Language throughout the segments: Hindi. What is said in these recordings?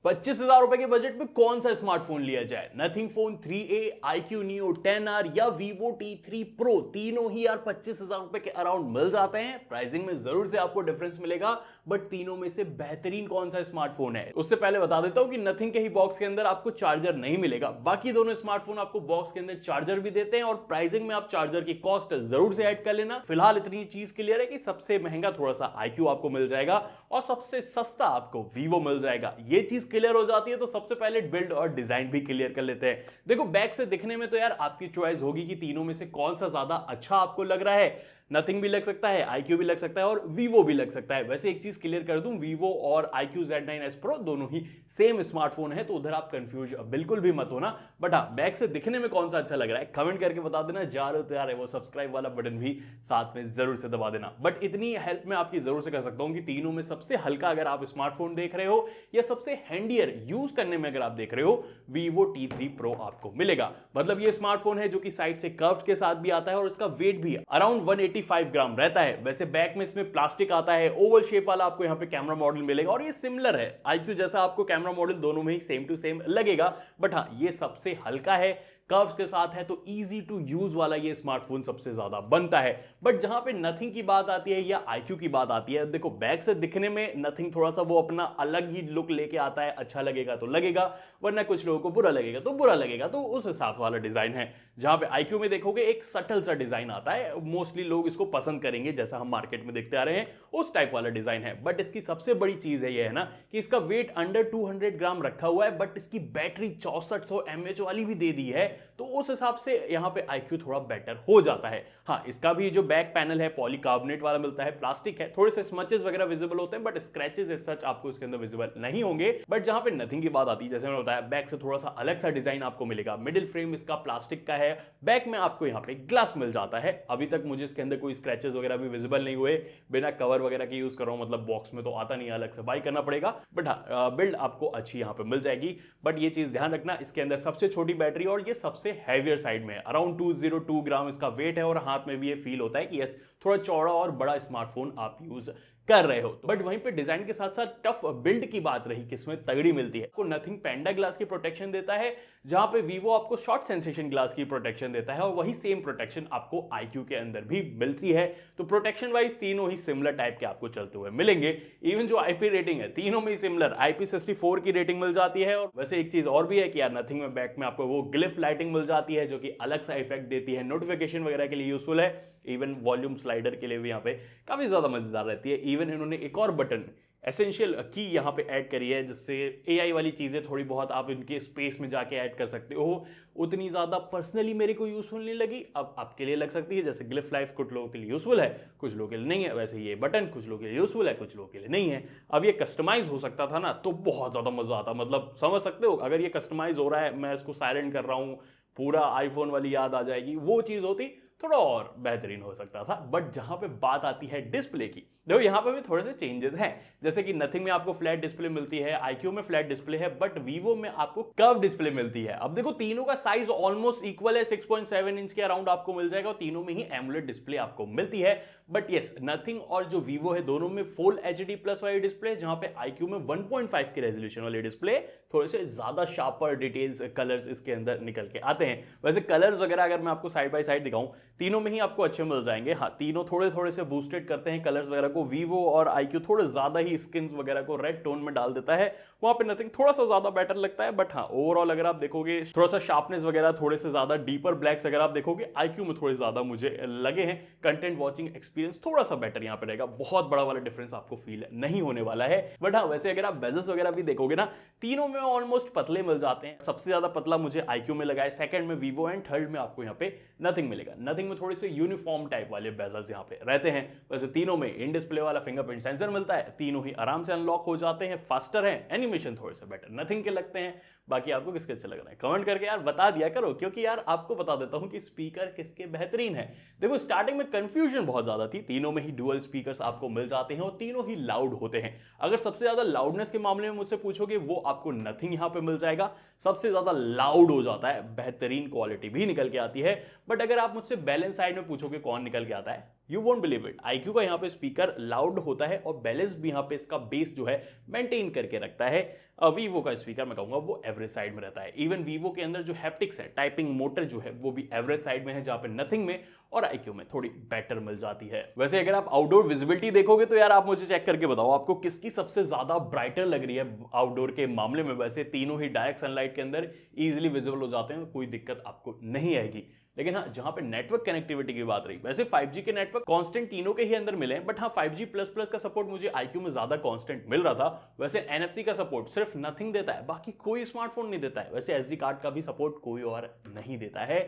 25,000 रुपए के बजट में कौन सा स्मार्टफोन लिया जाए? Nothing phone 3A, iQOO Neo 10R या Vivo T3 Pro, तीनों ही यार 25,000 रुपए के अराउंड मिल जाते हैं। प्राइसिंग में जरूर से आपको डिफरेंस मिलेगा, बट तीनों में से बेहतरीन कौन सा स्मार्टफोन है? उससे पहले बता देता हूं कि नथिंग के ही बॉक्स के अंदर आपको चार्जर नहीं मिलेगा। बाकी दोनों स्मार्टफोन आपको बॉक्स के अंदर चार्जर भी देते हैं और प्राइसिंग में आप चार्जर की कॉस्ट जरूर से ऐड कर लेना। फिलहाल इतनी चीज क्लियर है कि सबसे महंगा थोड़ा सा iQOO आपको मिल जाएगा और सबसे सस्ता आपको Vivo मिल जाएगा। ये चीज क्लियर हो जाती है तो सबसे पहले बिल्ड और डिजाइन भी क्लियर कर लेते हैं। देखो, बैक से दिखने में तो यार आपकी चॉइस होगी कि तीनों में से कौन सा ज्यादा अच्छा आपको लग रहा है। नथिंग भी लग सकता है, iQOO भी लग सकता है और Vivo भी लग सकता है। वैसे एक चीज क्लियर कर दूं, Vivo और iQOO Z9s Pro दोनों ही सेम स्मार्टफोन है, तो उधर आप कंफ्यूज बिल्कुल भी मत होना। बट हाँ, बैक से दिखने में कौन सा अच्छा लग रहा है कमेंट करके बता देना। जा रहे हो तो यार वो सब्सक्राइब वाला बटन भी साथ में जरूर से दबा देना। बट इतनी हेल्प मैं आपकी जरूर से कर सकता हूं कि तीनों में सबसे हल्का अगर आप स्मार्टफोन देख रहे हो या सबसे हैंडियर यूज करने में अगर आप देख रहे हो, Vivo T3 Pro आपको मिलेगा। मतलब ये स्मार्टफोन है जो कि साइड से कर्व्ड के साथ भी आता है और इसका वेट भी अराउंड 185 ग्राम रहता है। वैसे बैक में इसमें प्लास्टिक आता है, ओवल शेप वाला आपको यहाँ पे कैमरा मॉडल मिलेगा और ये सिमिलर है iQOO जैसा, आपको कैमरा मॉडल दोनों में ही सेम टू सेम लगेगा। बट हाँ, ये सबसे हल्का है, कर्व्स के साथ है, तो इजी टू यूज वाला ये स्मार्टफोन सबसे ज्यादा बनता है। बट जहां पे नथिंग की बात आती है या iQOO की बात आती है, देखो बैक से दिखने में नथिंग थोड़ा सा वो अपना अलग ही लुक लेके आता है। अच्छा लगेगा तो लगेगा, वरना कुछ लोगों को बुरा लगेगा तो बुरा लगेगा, तो उस हिसाब वाला डिजाइन है। जहां पे iQOO में देखोगे एक सटल सा डिजाइन आता है, मोस्टली लोग इसको पसंद करेंगे, जैसा हम मार्केट में देखते आ रहे हैं उस टाइप वाला डिजाइन है। बट इसकी सबसे बड़ी चीज है ये है ना कि इसका वेट अंडर 200 ग्राम रखा हुआ है, बट इसकी बैटरी 6400 mAh वाली भी दे दी है, तो उस हिसाब से यहाँ पे iQOO थोड़ा बेटर हो जाता है। हाँ, इसका भी जो बैक पैनल है पॉलीकार्बोनेट वाला मिलता है, प्लास्टिक है, थोड़े से स्मचेस वगैरह विजिबल होते हैं, बट स्क्रैचेस एज सच आपको इसके अंदर विजिबल नहीं होंगे। बट जहां पे नथिंग की बात आती है, जैसे मैंने बताया, बैक से थोड़ा सा अलग सा डिजाइन आपको मिलेगा। मिडिल फ्रेम इसका प्लास्टिक का है, बैक में आपको यहाँ पे ग्लास मिल जाता है। अभी तक मुझे इसके अंदर कोई स्क्रैचेस वगैरह भी विजिबल नहीं हुए, बिना कवर वगैरह के यूज कर रहा हूं, मतलब बॉक्स में तो आता नहीं है, अलग से बाय करना पड़ेगा। बट हाँ, बिल्ड आपको अच्छी यहाँ पे मिल जाएगी। बट ये चीज ध्यान रखना, इसके अंदर सबसे छोटी बैटरी और ये सबसे हैवियर साइड में, अराउंड 202 ग्राम इसका वेट है और हाथ में भी ये फील होता है कि यस, थोड़ा चौड़ा और बड़ा स्मार्टफोन आप यूज कर रहे हो। बट वहीं पे डिजाइन के साथ साथ टफ बिल्ड की बात रही, किसमें तगड़ी मिलती है। आपको नथिंग पैंडा ग्लास की प्रोटेक्शन देता है, जहां पे Vivo आपको शॉर्ट सेंसेशन ग्लास की प्रोटेक्शन देता है, और वही सेम प्रोटेक्शन आपको iQOO के अंदर भी मिलती है। तो प्रोटेक्शन वाइज तीनों ही सिमिलर टाइप के आपको चलते हुए मिलेंगे। इवन जो IP रेटिंग है तीनों में ही सिमिलर IP64 की रेटिंग मिल जाती है। और वैसे एक चीज और भी है कि यार नथिंग में बैक में आपको वो ग्लिफ लाइटिंग मिल जाती है, जो कि अलग सा इफेक्ट देती है, नोटिफिकेशन वगैरह के लिए यूजफुल है। इवन वॉल्यूम स्लाइडर के लिए भी यहाँ पे काफी ज्यादा मजेदार रहती है। इवन इन्होंने एक और बटन एसेंशियल की यहाँ पे ऐड करी है, जिससे AI वाली चीजें थोड़ी बहुत आप इनके स्पेस में जाके ऐड कर सकते हो। उतनी ज्यादा पर्सनली मेरे को यूजफुल नहीं लगी, अब आपके लिए लग सकती है। जैसे ग्लिफ लाइफ कुछ लोगों के लिए यूजफुल है, कुछ लोगों के लिए नहीं है। वैसे ये बटन कुछ लोगों के लिए यूजफुल है, कुछ लोगों के लिए नहीं है। अब ये कस्टमाइज हो सकता था ना, तो बहुत ज्यादा मजा आता। मतलब समझ सकते हो, अगर ये कस्टमाइज हो रहा है, मैं इसको साइलेंट कर रहा हूँ, पूरा आईफोन वाली याद आ जाएगी, वो चीज होती थोड़ा और बेहतरीन हो सकता था। बट जहां पे बात आती है डिस्प्ले की, देखो यहां पे भी थोड़े से चेंजेस हैं। जैसे कि नथिंग में आपको फ्लैट डिस्प्ले मिलती है, iQOO में फ्लैट डिस्प्ले है, बट Vivo में आपको कर्व डिस्प्ले मिलती है। अब देखो तीनों का साइज ऑलमोस्ट इक्वल है, 6.7 इंच के अराउंड आपको मिल जाएगा और तीनों में ही एमुलेट डिस्प्ले आपको मिलती है। बट यस, नथिंग और जो Vivo है दोनों में फुल HD+ वाली डिस्प्ले, जहां पे iQOO में 1.5 की रेजोल्यूशन वाली डिस्प्ले, थोड़े से ज्यादा शार्पर डिटेल्स कलर्स इसके अंदर निकल के आते हैं। वैसे कलर्स वगैरह अगर मैं आपको साइड बाय साइड दिखाऊं, तीनों में ही आपको अच्छे मिल जाएंगे। हाँ, तीनों थोड़े थोड़े से बूस्टेड करते हैं कलर्स वगैरह को। Vivo और iQOO थोड़े ज्यादा ही स्किन्स वगैरह को रेड टोन में डाल देता है, वहां पे नथिंग थोड़ा सा ज्यादा बेटर लगता है। बट हाँ, ओवरऑल अगर आप देखोगे थोड़ा सा शार्पनेस वगैरह, थोड़े से ज्यादा डीपर ब्लैक्स अगर आप देखोगे, iQOO में थोड़े ज्यादा मुझे लगे हैं। कंटेंट वॉचिंग एक्सपीरियंस थोड़ा सा बेटर यहाँ पे रहेगा, बहुत बड़ा वाला डिफरेंस आपको फील नहीं होने वाला है। बट हाँ, वैसे अगर आप बेजल्स वगैरह भी देखोगे ना, तीनों में ऑलमोस्ट पतले मिल जाते हैं। सबसे ज्यादा पतला मुझे iQOO में लगा है, सेकंड में Vivo एंड थर्ड में आपको यहाँ पे नथिंग मिलेगा। नथिंग में थोड़े से यूनिफॉर्म टाइप वाले बेजल्स यहाँ पे रहते हैं। वैसे तीनों में इन डिस्प्ले वाला फिंगरप्रिंट सेंसर मिलता है, तीनों ही आराम से अनलॉक हो जाते हैं, फास्टर है, एनिमेशन थोड़े से बेटर नथिंग के लगते हैं। बाकी आपको किसके अच्छे लग रहे हैं कमेंट करके यार बता दिया करो, क्योंकि यार आपको बता देता हूं कि स्पीकर किसके बेहतरीन है। देखो स्टार्टिंग में कंफ्यूजन बहुत ज्यादा थी, तीनों में ही डुअल स्पीकर्स आपको मिल जाते हैं और तीनों ही लाउड होते हैं। अगर सबसे ज्यादा लाउडनेस के मामले में मुझसे पूछोगे, वो आपको नथिंग यहां पे मिल जाएगा, सबसे ज्यादा लाउड हो जाता है, बेहतरीन क्वालिटी भी निकल के आती है। बट अगर आप मुझसे बैलेंस साइड में पूछोगे कौन निकल के आता है, you won't believe it, iQOO का यहाँ पे स्पीकर लाउड होता है और बैलेंस भी यहाँ पे इसका बेस जो है मेंटेन करके रखता है। वीवो का स्पीकर मैं कहूंगा वो एवरेज साइड में रहता है। इवन वीवो के अंदर जो हैप्टिक्स है, टाइपिंग मोटर जो है वो भी एवरेज साइड में है, जहां पे नथिंग में और iQOO में थोड़ी बेटर मिल जाती है। वैसे अगर आप आउटडोर विजिबिलिटी देखोगे तो यार आप मुझे चेक करके बताओ आपको किसकी सबसे ज्यादा ब्राइटर लग रही है आउटडोर के मामले में। वैसे तीनों ही डायरेक्ट सनलाइट के अंदर इजीली विजिबल हो जाते हैं, कोई दिक्कत आपको नहीं आएगी। लेकिन हाँ, जहां पे नेटवर्क कनेक्टिविटी की बात रही, वैसे 5G के नेटवर्क कांस्टेंट तीनों के ही अंदर मिले, बट हाँ 5G++ का सपोर्ट मुझे iQOO में ज्यादा कांस्टेंट मिल रहा था। वैसे NFC का सपोर्ट सिर्फ नथिंग देता है, बाकी कोई स्मार्टफोन नहीं देता है। वैसे SD कार्ड का भी सपोर्ट कोई और नहीं देता है।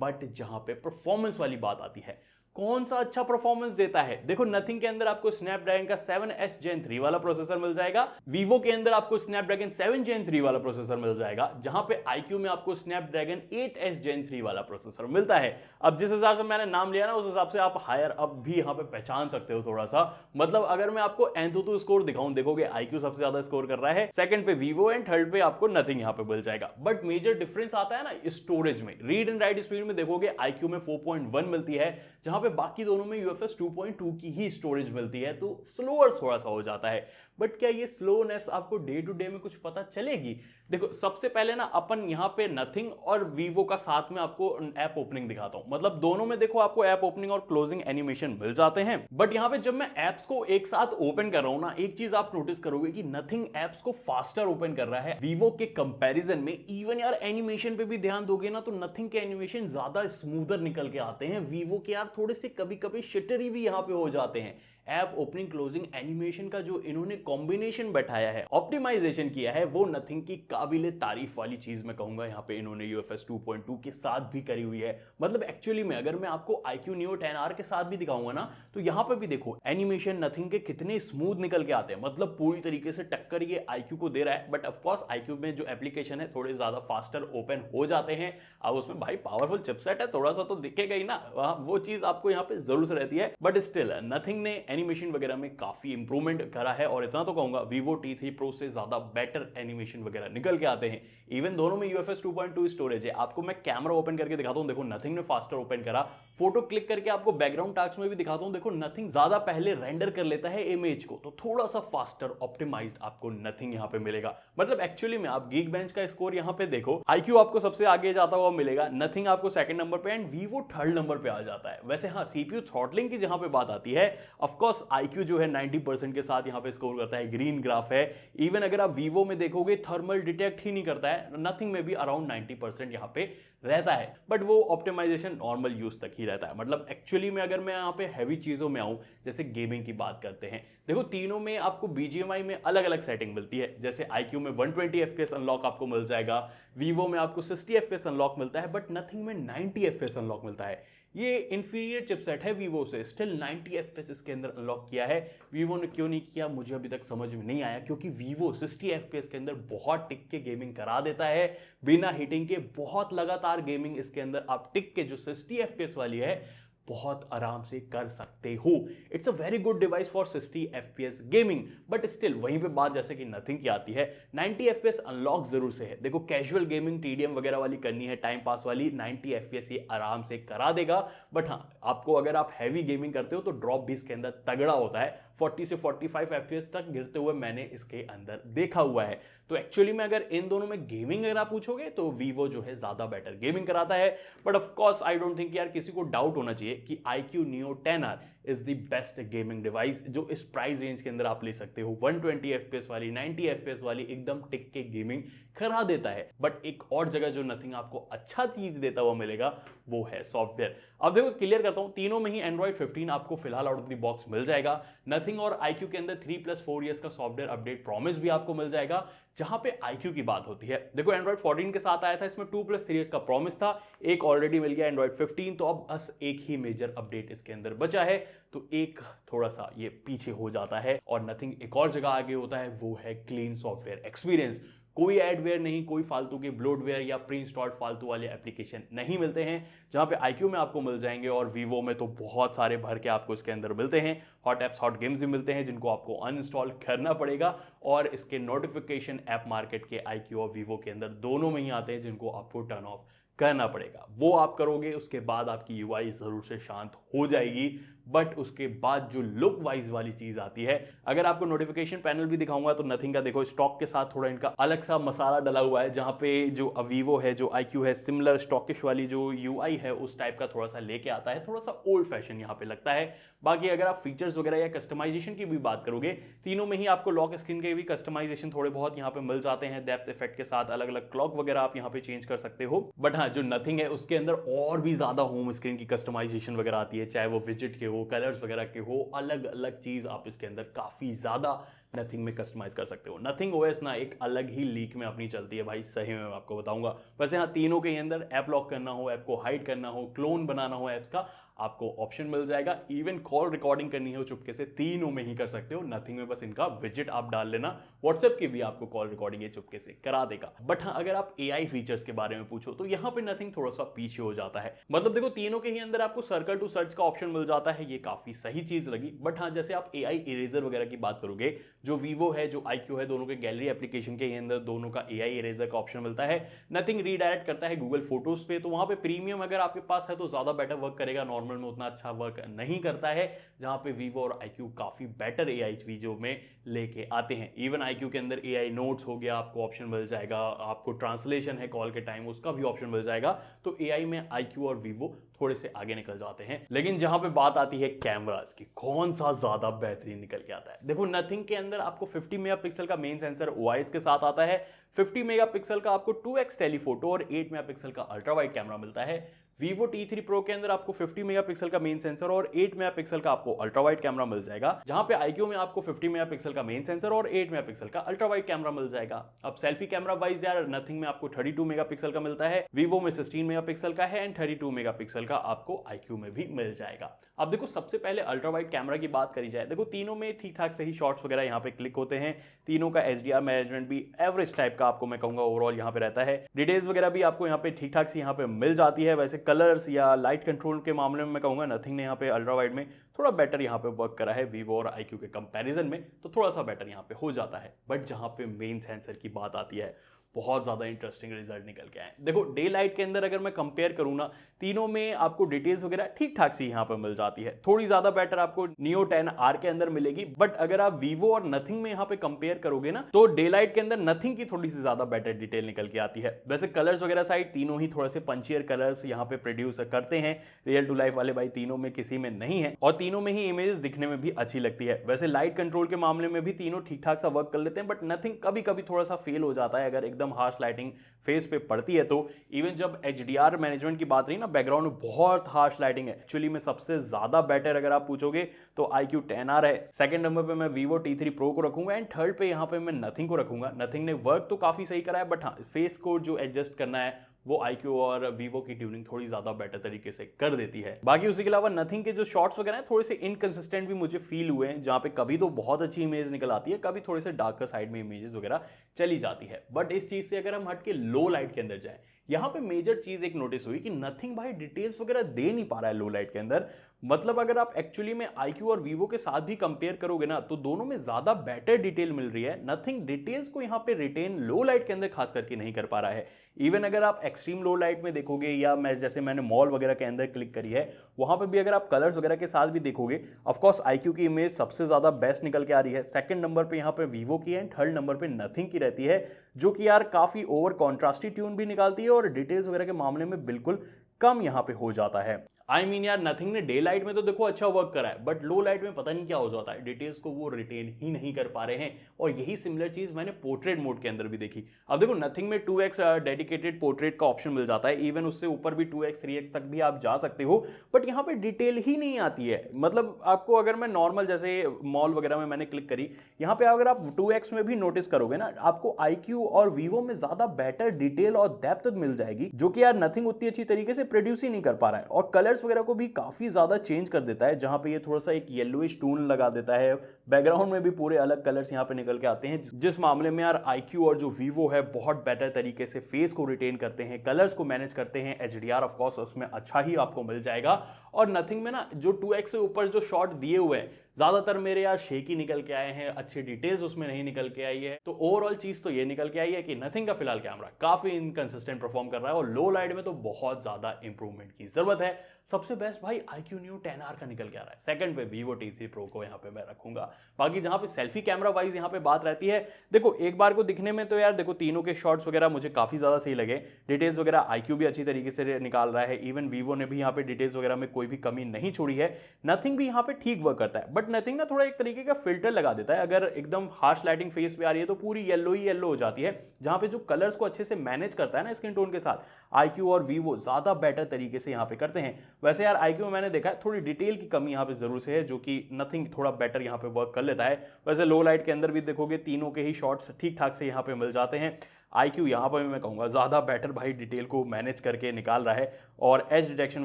बट जहां पे परफॉर्मेंस वाली बात आती है, कौन सा अच्छा परफॉर्मेंस देता है, देखो नथिंग के अंदर आपको स्नैपड्रैगन का 7S Gen 3 वाला प्रोसेसर मिल जाएगा, वीवो के अंदर आपको स्नैपड्रैगन 7 Gen 3 वाला प्रोसेसर मिल जाएगा, जहां पे iQOO में आपको स्नैपड्रैगन 8S Gen 3 वाला प्रोसेसर मिलता है। अब जिस हिसाब से मैंने नाम लिया ना, उस हिसाब से आप हायर अप भी यहां पे पहचान सकते हो थोड़ा सा। मतलब अगर मैं आपको एंथुतु स्कोर दिखाऊं, देखोगे iQOO सबसे ज्यादा स्कोर कर रहा है, सेकंड पे वीवो एंड थर्ड पे आपको नथिंग यहां पे मिल जाएगा। बट मेजर डिफरेंस आता है ना स्टोरेज में, रीड एंड राइट स्पीड में देखोगे iQOO में 4.1 मिलती है, जहां पे बाकी दोनों में UFS 2.2 की ही स्टोरेज मिलती है, तो स्लोअर थोड़ा सा हो जाता है। बट क्या ये स्लोनेस आपको डे टू डे में कुछ पता चलेगी? देखो सबसे पहले ना अपन यहाँ पे नथिंग और वीवो का साथ में आपको ऐप ओपनिंग दिखाता हूं। मतलब दोनों में देखो आपको ऐप ओपनिंग और क्लोजिंग एनिमेशन मिल जाते हैं। बट यहाँ पे जब मैं एप्स को एक साथ ओपन कर रहा हूं ना, एक चीज आप नोटिस करोगे कि नथिंग एप्स को फास्टर ओपन कर रहा है वीवो के कंपैरिजन में। इवन यार एनिमेशन पे भी ध्यान दोगे ना, तो नथिंग के एनिमेशन ज्यादा स्मूदर निकल के आते हैं, वीवो के यार थोड़े से कभी कभी शिटरी भी यहाँ पे हो जाते हैं। ऐप ओपनिंग क्लोजिंग एनिमेशन का जो इन्होंने कॉम्बिनेशन बैठाया है, ऑप्टिमाइजेशन किया है, वो नथिंग की काबिले तारीफ वाली चीज मैं कहूंगा यहाँ पे इन्होंने UFS 2.2 के साथ भी करी हुई है। मतलब एक्चुअली में अगर मैं आपको iQOO Neo 10R के साथ भी दिखाऊंगा ना, तो यहाँ पे भी देखो एनिमेशन नथिंग के कितने स्मूथ निकल के आते हैं। मतलब पूरी तरीके से टक्कर ये iQOO को दे रहा है। बट ऑफकोर्स iQOO में जो एप्लीकेशन है थोड़े ज्यादा फास्टर ओपन हो जाते हैं। अब उसमें भाई पावरफुल चिपसेट है, थोड़ा सा तो दिखेगा ही ना, वो चीज आपको यहाँ पे जरूर से रहती है। बट स्टिल नथिंग ने एनिमेशन वगैरह में काफी इंप्रूवमेंट करा है, और इतना तो कहूंगा Vivo T3 Pro से ज्यादा बेटर एनिमेशन वगैरह निकल के आते हैं। इवन दोनों में UFS 2.2 स्टोरेज है। आपको मैं कैमरा ओपन करके दिखाता हूं, देखो नथिंग ने फास्टर ओपन करा। फोटो क्लिक करके आपको बैकग्राउंड टास्क में भी दिखाता हूं, देखो नथिंग ज्यादा पहले रेंडर कर लेता है इमेज को, तो थोड़ा सा फास्टर ऑप्टिमाइज्ड आपको नथिंग यहां पे मिलेगा। मतलब एक्चुअली में आप Geekbench का स्कोर यहां पे देखो, iQOO आपको सबसे आगे जाता हुआ मिलेगा, नथिंग आपको सेकंड नंबर पे एंड Vivo थर्ड नंबर पे आ जाता है। वैसे हाँ, CPU थ्रॉटलिंग की जहां पे बात आती है, ऑफकोर्स iQOO जो है 90% के साथ यहां पे स्कोर करता है, ग्रीन ग्राफ है। इवन अगर आप Vivo में देखोगे थर्मल डिटेक्ट ही नहीं करता है, नथिंग में भी अराउंड 90% यहां पे रहता है। बट वो ऑप्टिमाइजेशन नॉर्मल यूज तक ही रहता है। मतलब एक्चुअली में अगर मैं यहाँ पे हैवी चीजों में आऊं, जैसे गेमिंग की बात करते हैं, देखो तीनों में आपको BGMI में अलग अलग सेटिंग मिलती है। जैसे iQOO में 120 FPS अनलॉक आपको मिल जाएगा, Vivo में आपको 60 FPS अनलॉक मिलता है, बट नथिंग में 90 FPS अनलॉक मिलता है। ये इंफीरियर चिपसेट है Vivo से, स्टिल 90 FPS इसके अंदर अनलॉक किया है। Vivo ने क्यों नहीं किया मुझे अभी तक समझ में नहीं आया, क्योंकि Vivo 60 FPS के अंदर बहुत टिक के गेमिंग करा देता है, बिना हीटिंग के बहुत लगातार गेमिंग इसके अंदर आप टिक के जो 60 FPS वाली है बहुत आराम से कर सकते हो। It's a very good device for 60 FPS gaming. But still वहीं पे बात जैसे कि नथिंग की आती है, 90 FPS अनलॉक जरूर से है। देखो कैजुअल गेमिंग TDM वगैरह वाली करनी है, टाइम पास वाली, 90 FPS ये आराम से करा देगा। बट हाँ, आपको अगर आप हैवी गेमिंग करते हो तो ड्रॉप भी इसके अंदर तगड़ा होता है, 40 से 45 FPS तक गिरते हुए मैंने इसके अंदर देखा हुआ है। तो एक्चुअली में अगर इन दोनों में गेमिंग अगर आप पूछोगे तो Vivo जो है ज्यादा बेटर गेमिंग कराता है। But of course I don't think यार किसी को डाउट होना चाहिए कि iQOO Neo 10R is the best gaming device जो इस प्राइस रेंज के अंदर आप ले सकते हो। 120 FPS वाली, 90 FPS वाली एकदम टिक के गेमिंग करा देता है। बट एक और जगह जो नथिंग आपको अच्छा चीज देता हुआ मिलेगा वो है सॉफ्टवेयर। अब देखो क्लियर करता हूं, तीनों में ही Android 15 आपको फिलहाल आउट ऑफ द बॉक्स मिल जाएगा। नथिंग और iQOO के अंदर 3+4 इयर्स का सॉफ्टवेयर अपडेट प्रॉमिस भी आपको मिल जाएगा। जहां पे iQOO की बात होती है, देखो Android 14 के साथ आया था, इसमें 2+3 इयर्स का प्रॉमिस था, एक ऑलरेडी मिल गया Android 15, तो अब बस एक ही मेजर अपडेट इसके अंदर बचा है, तो एक थोड़ा सा ये पीछे हो जाता है। और नथिंग एक और जगह आगे होता है, वो है क्लीन सॉफ्टवेयर एक्सपीरियंस। कोई एडवेयर नहीं, कोई फालतू के ब्लोटवेयर या प्री इंस्टॉल्ड फालतू वाले एप्लीकेशन नहीं मिलते हैं, जहां पे iQOO में आपको मिल जाएंगे। और Vivo में तो बहुत सारे भर के आपको इसके अंदर मिलते हैं, हॉट एप्स हॉट गेम्स भी मिलते हैं जिनको आपको अनइंस्टॉल करना पड़ेगा। और इसके नोटिफिकेशन ऐप मार्केट के iQOO और Vivo के अंदर दोनों में ही आते हैं जिनको आपको टर्न ऑफ करना पड़ेगा। वो आप करोगे, उसके बाद आपकी UI जरूर से शांत हो जाएगी। बट उसके बाद जो लुक वाइज वाली चीज आती है, अगर आपको नोटिफिकेशन पैनल भी दिखाऊंगा तो नथिंग का देखो स्टॉक के साथ थोड़ा इनका अलग सा मसाला डला हुआ है, जहां पे जो Vivo है, जो IQ है, सिमिलर स्टॉकिश वाली जो UI है उस टाइप का थोड़ा सा लेके आता है, थोड़ा सा ओल्ड फैशन यहाँ पे लगता है। बाकी अगर आप फीचर्स वगैरह या कस्टमाइजेशन की भी बात करोगे, तीनों में ही आपको लॉक स्क्रीन के भी कस्टमाइजेशन थोड़े बहुत यहाँ पे मिल जाते हैं, डेप्थ इफेक्ट के साथ अलग अलग क्लॉक वगैरह आप यहाँ पे चेंज कर सकते हो। बट हाँ, जो नथिंग है उसके अंदर और भी ज्यादा होम स्क्रीन की कस्टमाइजेशन वगैरह आती है, चाहे वो विजिट के हो, कलर्स वगैरह के हो, अलग अलग चीज आप इसके अंदर काफी ज्यादा नथिंग में कस्टमाइज कर सकते हो। नथिंग OS ना एक अलग ही लीक में अपनी चलती है भाई, सही में मैं आपको बताऊंगा। वैसे हाँ, तीनों के अंदर ऐप लॉक करना हो, ऐप को हाइड करना हो, क्लोन बनाना हो ऐप्स का, आपको ऑप्शन मिल जाएगा। इवन कॉल रिकॉर्डिंग करनी हो चुपके से, तीनों में ही कर सकते हो। नथिंग में बस इनका विजिट आप डाल लेना, व्हाट्सएप की भी आपको कॉल रिकॉर्डिंग ये चुपके से करा देगा। बट हाँ, अगर आप AI फीचर्स के बारे में पूछो तो यहाँ पे नथिंग थोड़ा सा पीछे हो जाता है। मतलब देखो, तीनों के ही अंदर आपको सर्कल टू सर्च का ऑप्शन मिल जाता है, ये काफी सही चीज लगी। बट हाँ, जैसे आप AI इरेजर वगैरह की बात करोगे, जो Vivo है, जो IQ है, दोनों के गैलरी एप्लीकेशन के अंदर दोनों का AI इरेजर का ऑप्शन मिलता है। नथिंग रीडायरेक्ट करता है गूगल फोटोज पे, तो वहां पे प्रीमियम अगर आपके पास है तो ज्यादा बेटर वर्क करेगा, नॉर्मल में उतना अच्छा वर्क नहीं करता है, जहां पे Vivo और IQ काफी बेटर AI चीजों में लेके आते हैं। इवन IQ के अंदर AI नोट्स हो गया, आपको ऑप्शन मिल जाएगा, आपको ट्रांसलेशन है कॉल के टाइम उसका भी ऑप्शन मिल जाएगा। तो AI में IQ और Vivo थोड़े से आगे निकल जाते हैं। लेकिन जहां पे बात आती है कैमरास की, कौन सा ज्यादा बेहतरीन निकल के आता है, देखो नथिंग के अंदर आपको 50 मेगापिक्सल का मेन सेंसर OIS के साथ आता है, 50 मेगापिक्सल का आपको 2x टेलीफोटो और 8 मेगापिक्सल का अल्ट्रा वाइड कैमरा मिलता है। Vivo T3 Pro के अंदर आपको 50 मेगापिक्सल का मेन सेंसर और 8 मेगापिक्सल का आपको अल्ट्रा वाइड कैमरा मिल जाएगा, जहां पे IQ में आपको 50 मेगापिक्सल का मेन सेंसर और 8 मेगापिक्सल का अल्ट्रा वाइड कैमरा मिल जाएगा। अब सेल्फी कैमरा वाइज यार, नथिंग में आपको 32 मेगापिक्सल का मिलता है, Vivo में 16 मेगापिक्सल का है एंड 32 मेगापिक्सल का आपको IQ में भी मिल जाएगा। अब देखो, सबसे पहले अल्ट्रा वाइड कैमरा की बात करी जाए, देखो तीनों में ठीक ठाक सही शॉट्स वगैरह यहाँ पे क्लिक होते हैं, तीनों का HDR मैनेजमेंट भी एवरेज टाइप का आपको मैं कहूंगा ओवरऑल यहाँ पे रहता है, डिटेल्स वगैरह भी आपको यहाँ पे ठीक ठाक सी यहाँ पे मिल जाती है। वैसे कलर्स या लाइट कंट्रोल के मामले में मैं कहूंगा नथिंग ने यहाँ पे अल्ट्रा वाइड में थोड़ा बेटर यहाँ पे वर्क करा है Vivo और IQ के कंपैरिजन में, तो थोड़ा सा बेटर यहाँ पे हो जाता है। बट जहाँ पे मेन सेंसर की बात आती है, बहुत ज्यादा इंटरेस्टिंग रिजल्ट निकल के आए। देखो डे लाइट के अंदर अगर मैं कंपेयर करूँ ना, तीनों में आपको डिटेल्स वगैरह ठीक ठाक सी यहाँ पे मिल जाती है, थोड़ी ज्यादा बेटर आपको Neo 10R के अंदर मिलेगी। बट अगर आप Vivo और नथिंग में यहाँ पे कंपेयर करोगे ना, तो डे लाइट के अंदर नथिंग की थोड़ी सी ज्यादा बेटर डिटेल निकल के आती है। वैसे कलर्स वगैरह साइड तीनों ही थोड़े से पंचियर कलर्स यहाँ पे प्रोड्यूस करते हैं, रियल टू लाइफ वाले भाई तीनों में किसी में नहीं है, और तीनों में ही इमेजेस दिखने में भी अच्छी लगती है। वैसे लाइट कंट्रोल के मामले में भी तीनों ठीक ठाक सा वर्क कर लेते हैं, बट नथिंग कभी कभी थोड़ा सा फेल हो जाता है अगर एकदम हार्श लाइटिंग फेस पे पड़ती है तो। इवन जब HDR मैनेजमेंट की बात रही ना, बैकग्राउंड में बहुत हार्श लाइटिंग है। एक्चुअली में सबसे ज्यादा बेटर अगर आप पूछोगे तो IQ 10R है, सेकंड नंबर पे मैं Vivo T3 Pro को रखूंगा एंड थर्ड पे यहाँ पे मैं नथिंग को रखूंगा। नथिंग ने वर्क तो काफी सही करा है, बट हाँ, फेस को जो एडजस्ट करना है वो IQ और Vivo की ट्यूनिंग थोड़ी ज्यादा बेटर तरीके से कर देती है। बाकी उसके अलावा नथिंग के जो शॉट्स वगैरह हैं थोड़े से इनकंसिस्टेंट भी मुझे फील हुए हैं, जहां पे कभी तो बहुत अच्छी इमेज निकल आती है, कभी थोड़े से डार्कर साइड में इमेजेस वगैरह चली जाती है। बट इस चीज से अगर हम हट के लो लाइट के अंदर जाए, यहाँ पे मेजर चीज एक नोटिस हुई कि नथिंग भाई डिटेल्स वगैरह दे नहीं पा रहा है लो लाइट के अंदर। मतलब अगर आप एक्चुअली में IQ और Vivo के साथ भी कंपेयर करोगे ना, तो दोनों में ज्यादा बेटर डिटेल मिल रही है। नथिंग डिटेल्स को यहाँ पे रिटेन लो लाइट के अंदर खास करके नहीं कर पा रहा है। इवन अगर आप एक्सट्रीम लो लाइट में देखोगे, या जैसे मैंने मॉल वगैरह के अंदर क्लिक करी है, वहां पे भी अगर आप कलर्स वगैरह के साथ भी देखोगे, ऑफकोर्स IQ की इमेज सबसे ज्यादा बेस्ट निकल के आ रही है, सेकंड नंबर पे यहाँ पे Vivo की है, थर्ड नंबर पे नथिंग की रहती है, जो कि यार काफी ओवर कॉन्ट्रास्टी ट्यून भी निकालती है और डिटेल्स वगैरह के मामले में बिल्कुल कम यहाँ पे हो जाता है। आई मीन यार, नथिंग ने डे लाइट में तो देखो अच्छा वर्क करा है, बट लो लाइट में पता नहीं क्या हो जाता है, डिटेल्स को वो रिटेन ही नहीं कर पा रहे हैं। और यही सिमिलर चीज मैंने पोर्ट्रेट मोड के अंदर भी देखी। अब देखो नथिंग में 2x डेडिकेटेड पोर्ट्रेट का ऑप्शन मिल जाता है, इवन उससे ऊपर भी 2x 3x तक भी आप जा सकते हो, बट यहाँ पे डिटेल ही नहीं आती है। मतलब आपको अगर मैं नॉर्मल जैसे मॉल वगैरह में मैंने क्लिक करी, यहाँ पे अगर आप 2x में भी नोटिस करोगे ना, आपको IQ और Vivo में ज्यादा बेटर डिटेल और डेप्थ मिल जाएगी, जो कि यार नथिंग उतनी अच्छी तरीके से प्रोड्यूस ही नहीं कर पा रहा है। और कलर्स वगैरह को भी काफी ज्यादा चेंज कर देता है, जहां पे ये थोड़ा सा एक येलोइश टोन लगा देता है, बैकग्राउंड में भी पूरे अलग कलर्स यहां पे निकल के आते हैं, जिस मामले में यार IQ और जो Vivo है बहुत बेटर तरीके से फेस को रिटेन करते हैं, कलर्स को मैनेज करते हैं। HDR ऑफ कोर्स उसमें अच्छा ही आपको मिल जाएगा। और नथिंग में ना जो 2x से ऊपर जो शॉट दिए हुए हैं, ज्यादातर मेरे यार शेक ही निकल के आए हैं, अच्छी डिटेल्स उसमें नहीं निकल के आई है। तो ओवरऑल चीज तो ये निकल के आई है कि नथिंग का फिलहाल कैमरा काफी इनकंसिस्टेंट परफॉर्म कर रहा है और लो लाइट में तो बहुत ज्यादा इंप्रूवमेंट की जरूरत है। सबसे बेस्ट भाई iQOO Neo 10R का निकल के आ रहा है। सेकंड पे Vivo T3 Pro को यहाँ पे मैं रखूंगा। बाकी जहां पे सेल्फी कैमरा वाइज यहाँ पे बात रहती है, देखो एक बार को दिखने में तो यार देखो तीनों के शॉट्स वगैरह मुझे काफी ज्यादा सही लगे। डिटेल्स वगैरह iQOO भी अच्छी तरीके से निकाल रहा है, इवन Vivo ने भी यहाँ पे डिटेल्स वगैरह में कोई भी कमी नहीं छोड़ी है। नथिंग भी यहाँ पे ठीक वर्क करता है, बट नथिंग ना थोड़ा एक तरीके का फिल्टर लगा देता है। अगर एकदम हार्श लाइटिंग फेस पे आ रही है तो पूरी येलो ही येलो हो जाती है। जहां पे जो कलर्स को अच्छे से मैनेज करता है ना स्किन टोन के साथ, iQOO और Vivo ज्यादा बेटर तरीके से यहाँ पे करते हैं। वैसे यार iQOO मैंने देखा है थोड़ी डिटेल की कमी यहाँ पे जरूर से है, जो कि नथिंग थोड़ा बेटर यहाँ पे वर्क कर लेता है। वैसे लो लाइट के अंदर भी देखोगे तीनों के ही शॉट्स ठीक ठाक से यहाँ पे मिल जाते हैं। iQOO यहाँ पर मैं कहूँगा ज़्यादा बेटर भाई डिटेल को मैनेज करके निकाल रहा है, और एज डिटेक्शन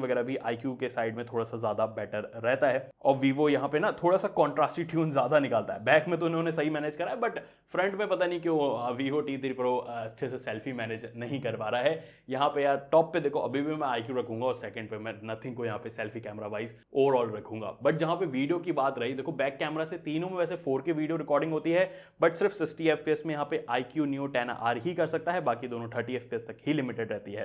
वगैरह भी iQOO के साइड में थोड़ा सा ज़्यादा बेटर रहता है। और Vivo यहाँ पे ना थोड़ा सा कॉन्ट्रास्टी ट्यून ज़्यादा निकालता है। बैक में तो उन्होंने सही मैनेज करा है, बट फ्रंट में पता नहीं क्यों Vivo T3 Pro अच्छे से सेल्फी मैनेज नहीं कर पा रहा है। यहाँ पे यार टॉप पे देखो अभी भी मैं iQOO रखूंगा और सेकंड पे मैं नथिंग को यहाँ पे सेल्फी कैमरा वाइज ओवरऑल रखूंगा। बट जहाँ पे वीडियो की बात रही, देखो बैक कैमरा से तीनों में वैसे 4K वीडियो रिकॉर्डिंग होती है, बट सिर्फ 60 FPS में यहाँ पे iQOO Neo 10R ही कर सकता है, बाकी दोनों 30 FPS तक ही लिमिटेड रहती है।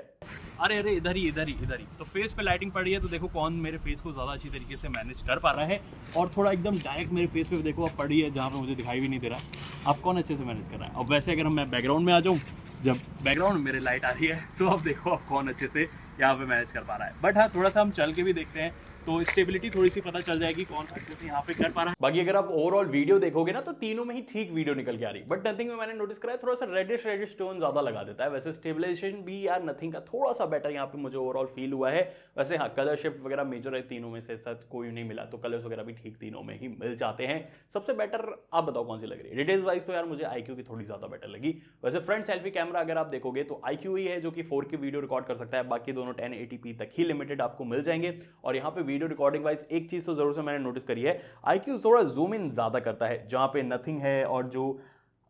अरे अरे इधर ही तो फेस पे लाइटिंग पड़ रही है, तो देखो कौन मेरे फेस को ज्यादा अच्छी तरीके से मैनेज कर पा रहा है, और थोड़ा एकदम डायरेक्ट मेरे फेस पे देखो अब पड़ रही है जहाँ पे मुझे दिखाई भी नहीं दे रहा। अब कौन अच्छे से मैनेज कर रहा है। अब वैसे अगर मैं बैकग्राउंड में आ जाऊँ, जब बैकग्राउंड में मेरे लाइट आ रही है, तो अब देखो अब कौन अच्छे से यहाँ पे मैनेज कर पा रहा है। बट हाँ थोड़ा सा हम चल के भी देखते हैं तो स्टेबिलिटी थोड़ी सी पता चल जाएगी कौन अच्छे से यहाँ पे कर पा रहा है। बाकी अगर आप ओवरऑल वीडियो देखोगे ना तो तीनों में ही ठीक वीडियो निकल के आ रही, बट नथिंग में मैंने नोटिस करा है थोड़ा सा रेडिश टोन ज्यादा लगा देता है। वैसे स्टेबलाइजेशन भी यार नथिंग का थोड़ा सा बेटर यहाँ पे मुझे ओवरऑल फील हुआ है। वैसे हाँ कलर शिफ्ट वगैरह मेजर है तीनों में से, साथ कोई नहीं मिला तो कलर्स वगैरह भी ठीक तीनों में ही मिल जाते हैं। सबसे बेटर आप बताओ कौन सी लग रही है। डिटेल्स वाइज तो यार मुझे iQOO की थोड़ी ज्यादा बेटर लगी। वैसे फ्रंट सेल्फी कैमरा अगर आप देखोगे तो iQOO ही है जो कि 4K वीडियो रिकॉर्ड कर सकता है, बाकी दोनों 1080p तक ही लिमिटेड आपको मिल जाएंगे। और यहाँ पे वीडियो रिकॉर्डिंग वाइज एक चीज तो जरूर से मैंने नोटिस करी है, iQOO थोड़ा जूम इन ज्यादा करता है, जहां पे नथिंग है और जो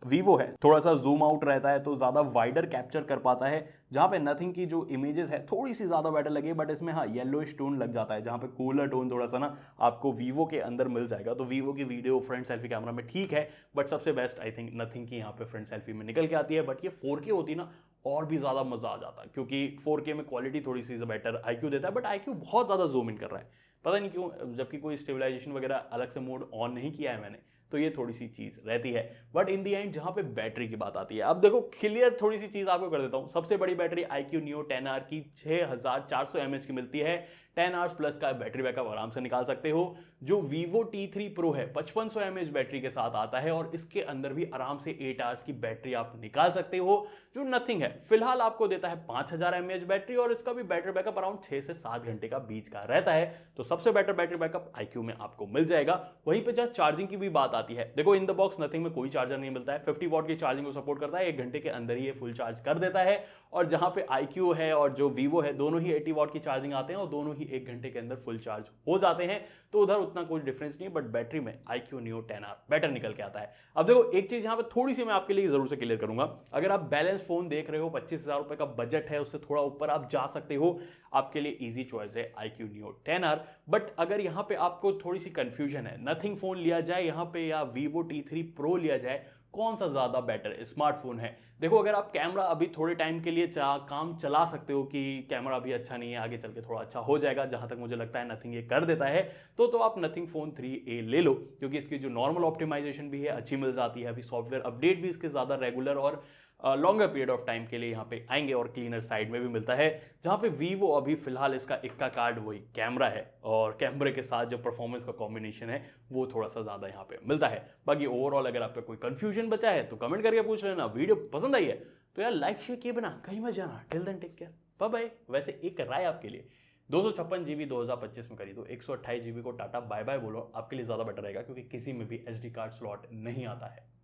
Vivo है थोड़ा सा जूम आउट रहता है तो ज्यादा वाइडर कैप्चर कर पाता है। जहां पे नथिंग की जो इमेजेस है थोड़ी सी ज्यादा बेटर लगी, बट इसमें हाँ येलोइश टोन लग जाता है, जहां पे कूलर टोन थोड़ा सा ना आपको Vivo के अंदर मिल जाएगा। तो Vivo की वीडियो फ्रंट सेल्फी कैमरा में ठीक है, बट सबसे बेस्ट आई थिंक नथिंग की यहाँ पे फ्रंट सेल्फी में निकल के आती है। बट ये 4K होती ना और भी ज्यादा मजा आ जाता है, क्योंकि 4K में क्वालिटी थोड़ी सी बेटर iQOO देता है, बट iQOO बहुत ज्यादा जूम इन कर रहा है, पता नहीं क्यों, जबकि कोई स्टेबलाइजेशन वगैरह अलग से मोड ऑन नहीं किया है मैंने, तो ये थोड़ी सी चीज रहती है। बट इन दी एंड जहां पे बैटरी की बात आती है, अब देखो क्लियर थोड़ी सी चीज आपको कर देता हूं। सबसे बड़ी बैटरी iQOO Neo 10R की 6400 mAh की मिलती है। 10 आवर्स प्लस का बैटरी बैकअप आराम से निकाल सकते हो। जो Vivo T3 Pro है 5500 mAh बैटरी के साथ आता है, और इसके अंदर भी आराम से 8 आवर्स की बैटरी आप निकाल सकते हो। जो नथिंग है फिलहाल आपको देता है 5000 mAh बैटरी, और इसका भी बैटरी बैकअप अराउंड 6 से 7 घंटे का बीच का रहता है। तो सबसे बेटर बैटरी बैकअप iQOO में आपको मिल जाएगा। वहीं पे जहां चार्जिंग की भी बात आती है, देखो इन द बॉक्स नथिंग में कोई चार्जर नहीं मिलता है। 50 वॉट की चार्जिंग को सपोर्ट करता है, 1 घंटे के अंदर ही ये फुल चार्ज कर देता है। और जहां पे iQOO है और जो Vivo है दोनों ही 80 वॉट की चार्जिंग आते हैं, और दोनों ही 1 घंटे के अंदर फुल चार्ज हो जाते हैं। तो उधर उतना कोई डिफरेंस नहीं है, बट बैटरी में iQOO Neo 10R बेटर निकल के आता है। अब देखो एक चीज यहां पे थोड़ी सी मैं आपके लिए जरूर से क्लियर करूंगा, अगर आप बैलेंस फोन देख रहे हो, 25,000 रुपए का बजट है, उससे थोड़ा ऊपर आप जा सकते हो, आपके लिए इजी चॉइस है iQOO Neo 10R। बट अगर यहां पे आपको थोड़ी सी कंफ्यूजन है, नथिंग फोन लिया जाए यहां पे या Vivo T3 Pro लिया जाए, कौन सा ज्यादा बेटर स्मार्टफोन है। देखो अगर आप कैमरा अभी थोड़े टाइम के लिए काम चला सकते हो कि कैमरा अभी अच्छा नहीं है, आगे चल के थोड़ा अच्छा हो जाएगा, जहां तक मुझे लगता है नथिंग ये कर देता है, तो आप नथिंग फोन 3A ले लो, क्योंकि इसकी जो नॉर्मल ऑप्टिमाइजेशन भी है अच्छी मिल जाती है। अभी सॉफ्टवेयर अपडेट भी इसके ज्यादा रेगुलर और लॉन्गर पीरियड ऑफ टाइम के लिए यहाँ पे आएंगे, और क्लीनर साइड में भी मिलता है। जहाँ पे Vivo अभी फिलहाल इसका इक्का कार्ड वही कैमरा है, और कैमरे के साथ जो परफॉर्मेंस का कॉम्बिनेशन है वो थोड़ा सा ज्यादा यहाँ पे मिलता है। बाकी ओवरऑल अगर आपका कोई कंफ्यूजन बचा है तो कमेंट करके पूछ लेना। वीडियो पसंद आई है तो यार लाइक शेयर किए बिना कहीं मत जाना। Till then take care, bye bye. वैसे एक राय आपके लिए, 256 GB 2025 में खरीदो, 128 GB को टाटा बाय बाय बोलो, आपके लिए ज्यादा बेटर रहेगा, क्योंकि किसी में भी SD कार्ड स्लॉट नहीं आता है।